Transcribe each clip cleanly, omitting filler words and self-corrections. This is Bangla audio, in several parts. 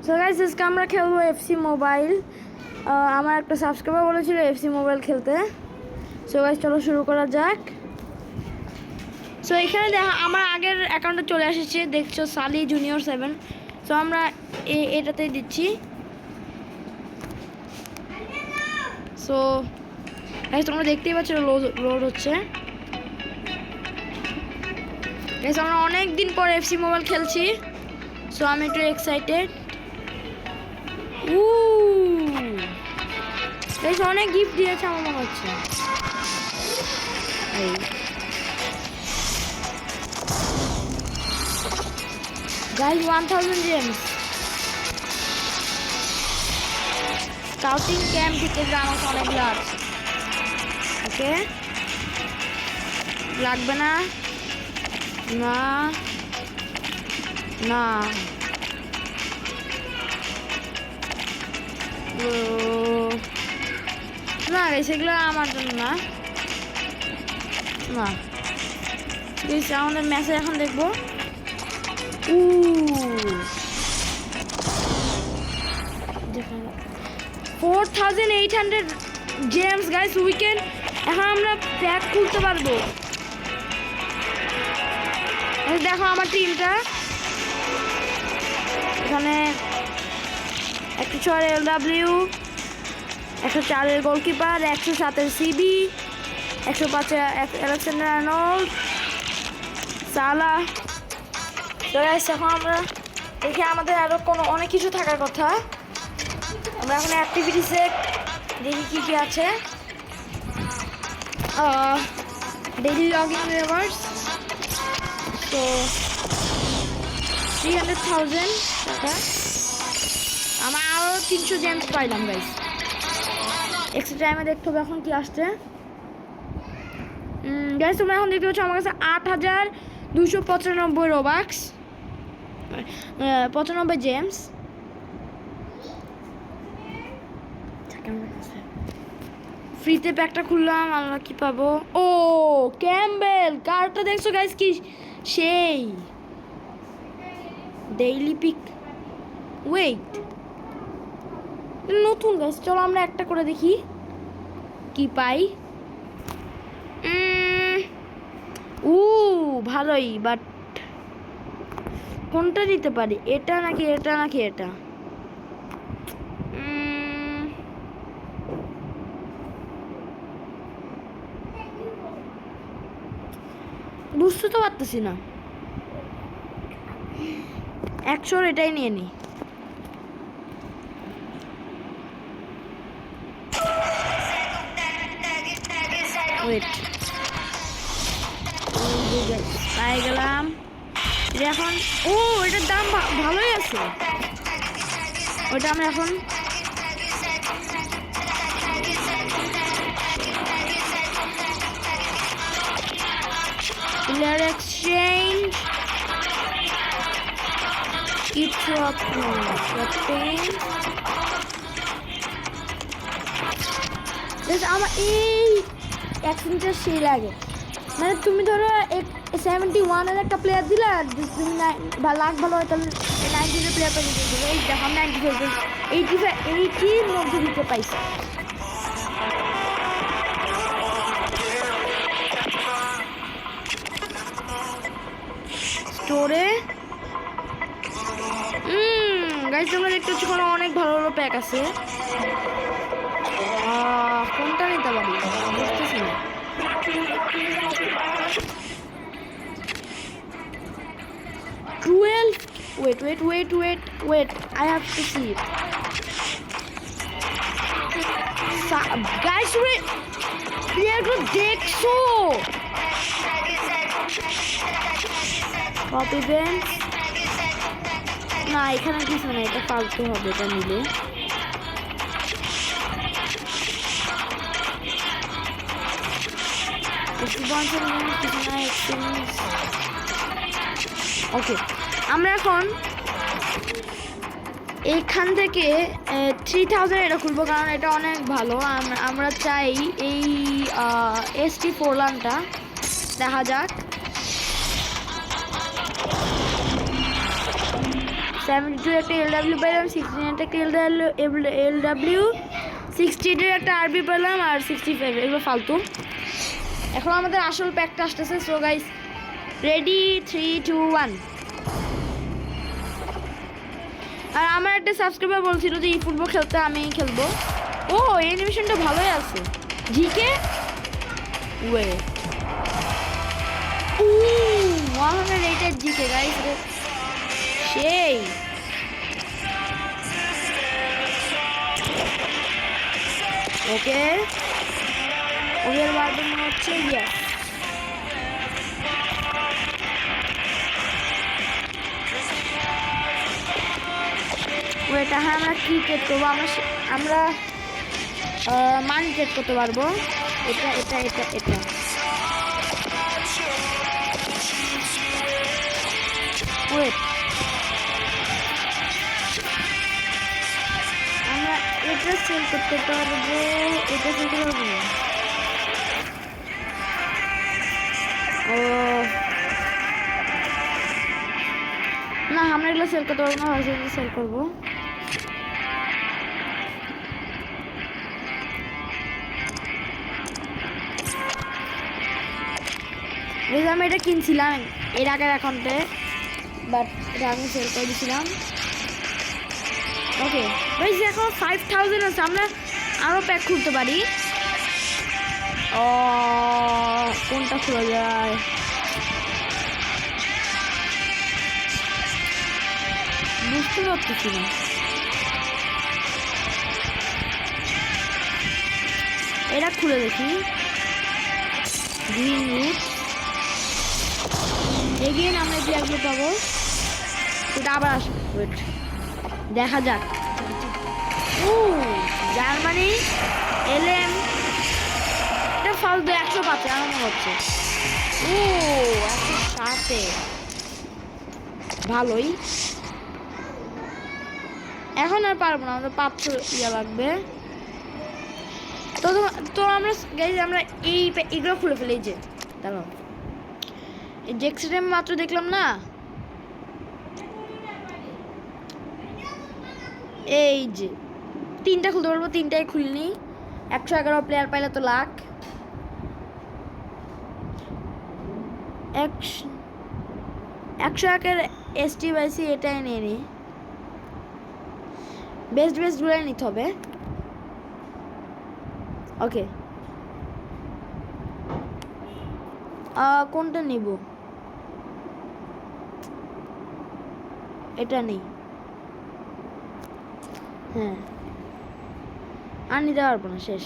সো গাইস আজকে আমরা খেলবো এফসি মোবাইল। আমার একটা সাবস্ক্রাইবার বলেছিল এফসি মোবাইল খেলতে। সো গাইস চলো শুরু করা যাক। সো এখানে দেখো আমার আগের অ্যাকাউন্টে চলে এসেছে, দেখছো সালি জুনিয়র 7। সো আমরা এটাতেই দিচ্ছি। সো গাইস তোমরা দেখতেই পাচ্ছ লোড হচ্ছে। গাইস আমরা অনেক দিন পর এফসি মোবাইল খেলছি, সো আমি একটু এক্সাইটেড। গাইস অনেক গিফট দিয়েছে আমার মনে হচ্ছে। গাইস 1000 জেমস স্কাউটিং ক্যাম্প থেকে আমাকে অনেক লাগছে। ওকে লাগবে না না না না গাইস এগুলো আমার জন্য না না গাইস আমাদের মেসেজ এখন দেখবো। 4800 জেমস গাইস উইকেন্ড। এখন আমরা প্যাক খুলতে পারবো। দেখো আমার টিমটা এখানে 106 LW, 104 এর গোলকিপার, 107 এর সিবি, 105 আলেকজান্ডার আর্নল্ড, সালা। তো গাইস এখন আমরা দেখি আমাদের আরো অনেক কিছু থাকার কথা। আমরা এখন অ্যাক্টিভিটিসে দেখি কি কি আছে। ডেইলি লগইন রিওয়ার্ডস, তো 300,000 টাকা। আমার আরও 300 জেমস পাইলাম গাইস। এক্সট্রা টাইমে দেখতে হবে এখন কি আসছে। গাইস তোমরা এখন দেখতে পাচ্ছ আমার কাছে 8295 রোবাক্স, 95 জেমস। ফ্রিতে প্যাকটা খুললাম, আমরা কি পাবো? ও ক্যাম্বেল কার্ডটা দেখছো গাইস, কি সেই ডেইলি পিক। ওয়েট নতুন গাইস, চলো আমরা একটা করে দেখি কি পাই। ভালোই, বাট কোনটা দিতে পারি? এটা নাকি এটা নাকি এটা? বুঝতে তো পারতেছি না। 100 এটাই নিয়ে নি। ওয়েট পাই গেলাম এখন। ও এটার দাম ভালোই আছে। ওটা আমরা এখন প্লেয়ার এক্সচেঞ্জ কিছু আমার এই এক্সচেঞ্জটা সেই লাগে। মানে তুমি ধরো 71 এর একটা প্লেয়ার দিলা, তুমি লাখ ভালো হয় তাহলে 90 এর প্লেয়ার পেয়ে দিতে। এই দেখো 80 মধ্যে দিতে পাইছে। স্টোরে গাইস তোমরা দেখতে পাচ্ছ কোনো অনেক ভালো ভালো প্যাক আছে। কোনটা নিতে পারি বুঝতেছি না। Wait. I have to see it. Guys, wait. Player দেখছো? Copy bench. না এখানে কিছু না, এটা ফালতু হবে এটা নিলে। ওকে আমরা এখন এখান থেকে 3000 এটা খুলবো, কারণ এটা অনেক ভালো। আমরা চাই এই ST ফোরলানটা। দেখা যাক 72 একটা LW পেলাম, 69 একটা LW, 68 একটা RB পেলাম, আর 65 এগুলো ফালতু। এখন আমাদের আসল প্যাকটা আসতেছে। So guys ready, 3 2 1। আর আমার একটা সাবস্ক্রাইবার বলছিল যে এই ফুটবল খেলতে, আমি খেলবো। ও অ্যানিমেশনটা ভালোই আছে। জিকে ওয়ে 108 জিকে গাইস, সেই ওকে ওদের বারবার মনে হচ্ছে ইয়েস। ওইটা হ্যাঁ, আমরা কি ট্রেড করবো? আমরা মানি ট্রেড করতে পারবো। এটা এটা এটা এটা ওয়েট, আমরা এটা সেল করতে পারবো, এটা সেল করতে পারবো না। ও না, আমরা এগুলো সেল করতে পারবো না, হয়তো সেল করবো। আমি এটা কিনছিলাম এর আগের অ্যাকাউন্টে, বাট এটা আমি সেল করে দিয়েছিলাম। ওকে ভাই, এখন 5000 আছে, আমরা আরও প্যাক খুলতে পারি। ও কোনটা খোলা যায়? বুঝতে পারতেছি না। এটা খুলে দেখি। গ্রিন রুট এগেইন আমরা প্লেয়ারগুলো পাবো। এটা আবার আসবে, ওয়েট দেখা যাক। ও জার্মানি LM, এটা ফালতু 105 আমার মনে হচ্ছে। ও 107, ভালোই। এখন আর পারবো না, আমাদের 500 ইয়া লাগবে। তো আমরা গাইজ আমরা এইগুলো খুলে ফেলি। যে দাঁড়াও, এই জেক্সিটা মাত্র দেখলাম না, এই যে 3টা খুলতে পারবো, 3টাই খুলিনি। 111 প্লেয়ার পাইলে তো লাখ। 101-এর ST বাইসি এটাই নিয়ে নি, বেস্টগুলো নিতে হবে। ওকে কোনটা নিব? এটা নেই, হ্যাঁ আর নিতে পারবো না, শেষ।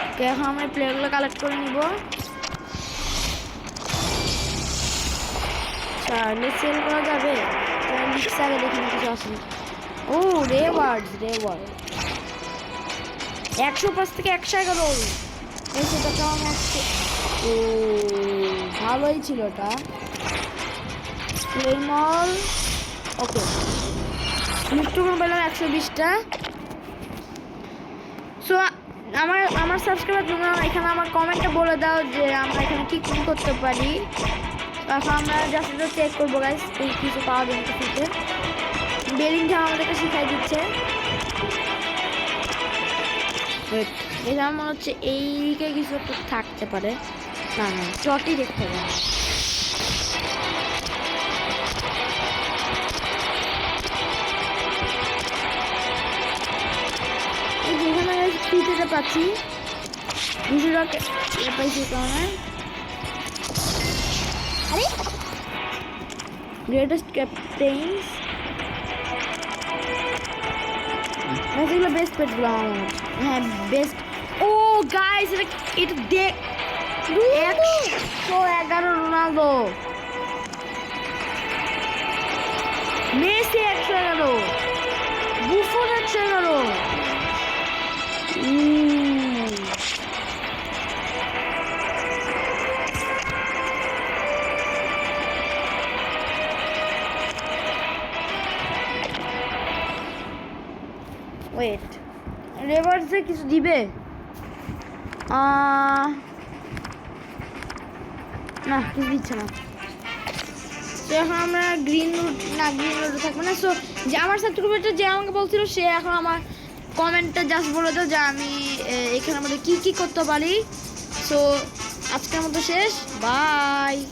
ওকে এখন আমরা প্লেয়ারগুলো কালেক্ট করে নিব। চাইলে সেল করা যাবে, লিক্স আগে দেখি কিছু আসেনি। ও রেওয়ার্ড 105 থেকে 111, সেটা কেমন হচ্ছে? ও ভালোই ছিল ওটা। প্লেমল ওকে, মিষ্টুকন পেলাম 120টা। সো আমার সাবস্ক্রাইবার তোমরা এখানে আমার কমেন্টে বলে দাও যে আমরা এখানে কি কি করতে পারি। তারপর আমরা জাস্ট এটা চেক করবো গাইস, এই কিছু পাওয়া যায় কিছুতে। বেলিংহাম আমাদেরকে শিখাই দিচ্ছে। এটা আমার মনে হচ্ছে এইদিকে কিছু একটা থাকতে পারে। না না, চটই দেখতে হবে। যেখানে ফ্রিতে পাচ্ছি 200 টাকা পাইছি কারণে। আরে গ্রেটেস্ট ক্যাপ্টেন্স এগুলো বেস্ট পেটগুলো আমার মনে হচ্ছে। হ্যাঁ বেস্ট। ও গাইস এটা দেখ, 111 রোনালদো, মেসি 111, বুফন 111। ওয়েট, রেভার্সে কিছু দিবে? না কিছু দিচ্ছে না। এখন আমরা গ্রিন রোডে থাকবো না। সো যে আমার সাবস্ক্রাইবারটা যে আমাকে বলছিল সে এখন আমার কমেন্টটা জাস্ট বলে দাও যে আমি এখানের মধ্যে কী কী করতে পারি। সো আজকের মতো শেষ, বাই।